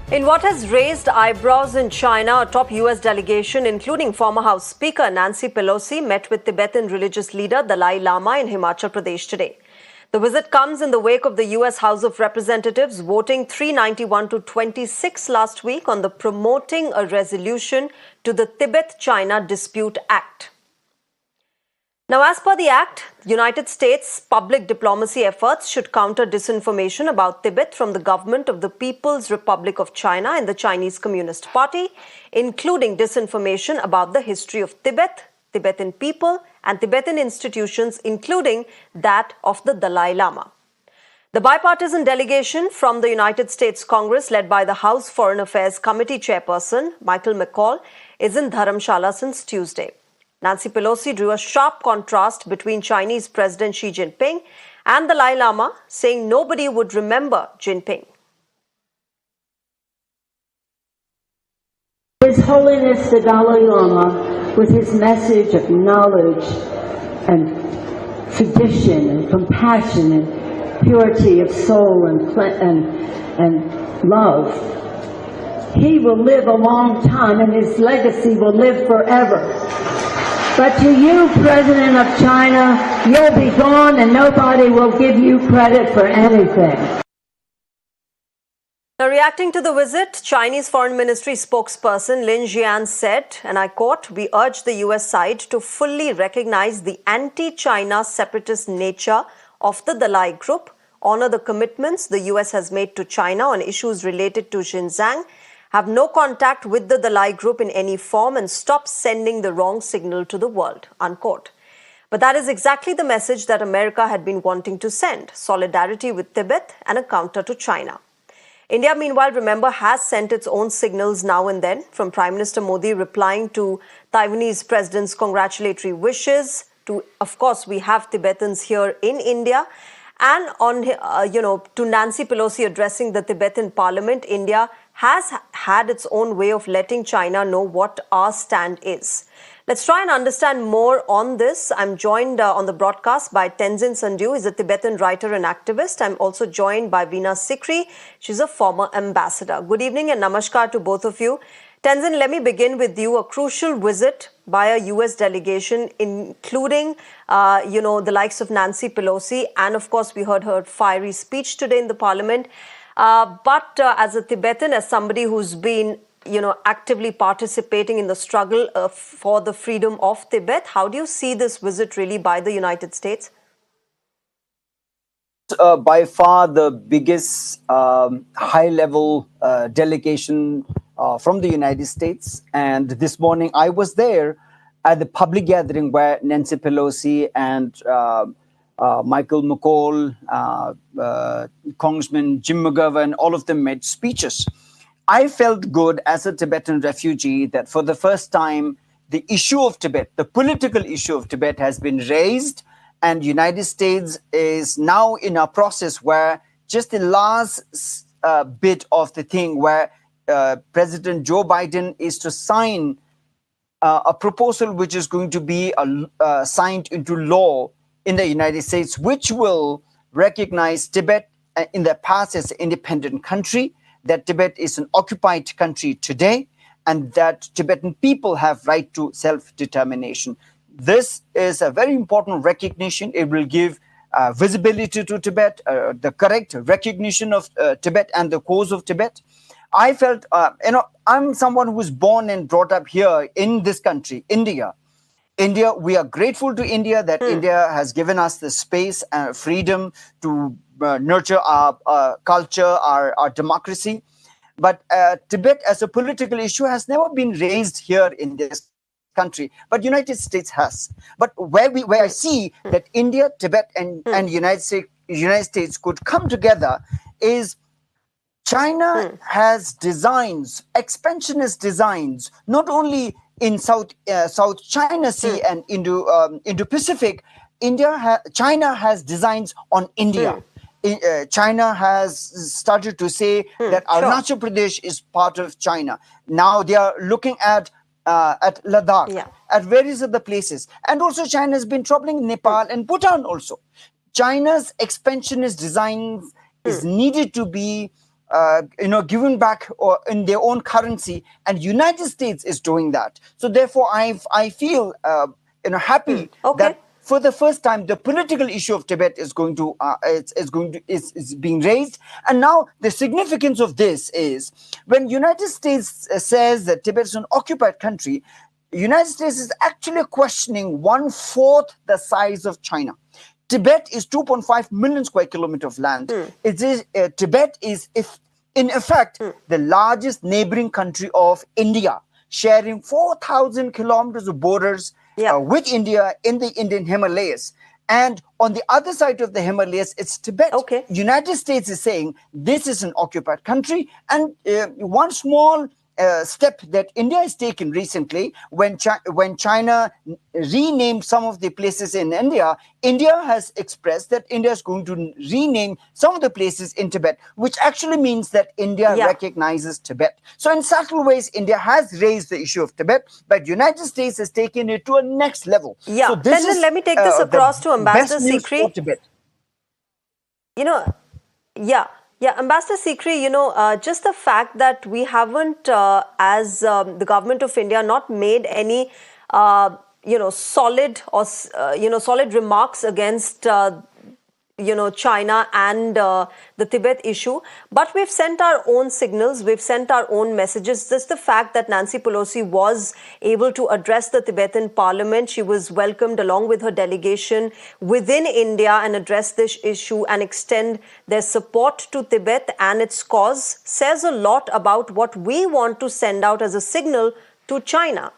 In what has raised eyebrows in China, a top US delegation, including former House Speaker Nancy Pelosi, met with Tibetan religious leader Dalai Lama in Himachal Pradesh today. The visit comes in the wake of the US House of Representatives voting 391 to 26 last week on the promoting a resolution to the Tibet-China Dispute Act. Now, as per the Act, United States public diplomacy efforts should counter disinformation about Tibet from the government of the People's Republic of China and the Chinese Communist Party, including disinformation about the history of Tibet, Tibetan people, and Tibetan institutions, including that of the Dalai Lama. The bipartisan delegation from the United States Congress, led by the House Foreign Affairs Committee Chairperson Michael McCaul, is in Dharamshala since Tuesday. Nancy Pelosi drew a sharp contrast between Chinese President Xi Jinping and the Dalai Lama, saying nobody would remember Jinping. His Holiness the Dalai Lama, with his message of knowledge and tradition and compassion and purity of soul and love, he will live a long time and his legacy will live forever. But to you, President of China, you'll be gone and nobody will give you credit for anything. Now, reacting to the visit, Chinese Foreign Ministry spokesperson Lin Jian said, and I quote, "We urge the US side to fully recognize the anti-China separatist nature of the Dalai Group, honor the commitments the US has made to China on issues related to Xinjiang, have no contact with the Dalai Group in any form, and stop sending the wrong signal to the world," unquote. But that is exactly the message that America had been wanting to send: solidarity with Tibet and a counter to China. India, meanwhile, remember, has sent its own signals now and then, from Prime Minister Modi replying to Taiwanese president's congratulatory wishes, to, of course, we have Tibetans here in India, and on, to Nancy Pelosi addressing the Tibetan parliament. India has had its own way of letting China know what our stand is. Let's try and understand more on this. I'm joined on the broadcast by Tenzin Tsundue. He's a Tibetan writer and activist. I'm also joined by Veena Sikri. She's a former ambassador. Good evening and namaskar to both of you. Tenzin, let me begin with you. A crucial visit by a US delegation, including, the likes of Nancy Pelosi. And of course, we heard her fiery speech today in the parliament. But as a Tibetan, as somebody who's been, actively participating in the struggle for the freedom of Tibet, how do you see this visit really by the United States? By far the biggest high-level delegation from the United States. And this morning I was there at the public gathering where Nancy Pelosi and Michael McCaul, Congressman Jim McGovern, all of them made speeches. I felt good as a Tibetan refugee that for the first time, the issue of Tibet, the political issue of Tibet, has been raised, and United States is now in a process where just the last bit of the thing where President Joe Biden is to sign a proposal which is going to be signed into law in the United States, which will recognize Tibet in the past as an independent country, that Tibet is an occupied country today, and that Tibetan people have right to self-determination. This is a very important recognition. It will give visibility to Tibet, the correct recognition of Tibet and the cause of Tibet. I felt, I'm someone who was born and brought up here in this country, India. We are grateful to India that India has given us the space and freedom to nurture our culture, our democracy. But Tibet as a political issue has never been raised here in this country, but United States has. But where I see that India, Tibet, and United States could come together is China has designs, expansionist designs, not only in South China Sea and Indo-Pacific. China has designs on India. China has started to say that Arunachal Pradesh is part of China. Now they are looking at Ladakh, at various other places. And also China has been troubling Nepal and Bhutan also. China's expansionist design is needed to be given back or in their own currency, and United States is doing that. So therefore, I feel happy Okay. that for the first time the political issue of Tibet is being raised. And now the significance of this is when United States says that Tibet is an occupied country, United States is actually questioning 1/4 the size of China. Tibet is 2.5 million square kilometers of land. Tibet is, in effect, the largest neighboring country of India, sharing 4,000 kilometers of borders with India in the Indian Himalayas. And on the other side of the Himalayas, it's Tibet. Okay. United States is saying this is an occupied country. And one small step that India has taken recently, when China renamed some of the places in India, India has expressed that India is going to rename some of the places in Tibet, which actually means that India recognizes Tibet. So in subtle ways, India has raised the issue of Tibet, but United States has taken it to a next level. Yeah, so this Tenzin, is, let me take this across to Ambassador best news Sikri. for Tibet. Ambassador Sikri, just the fact that we haven't, as the government of India, not made any, solid or, solid remarks against, China and the Tibet issue. But we've sent our own signals, we've sent our own messages. Just the fact that Nancy Pelosi was able to address the Tibetan parliament, she was welcomed along with her delegation within India and address this issue and extend their support to Tibet and its cause, says a lot about what we want to send out as a signal to China.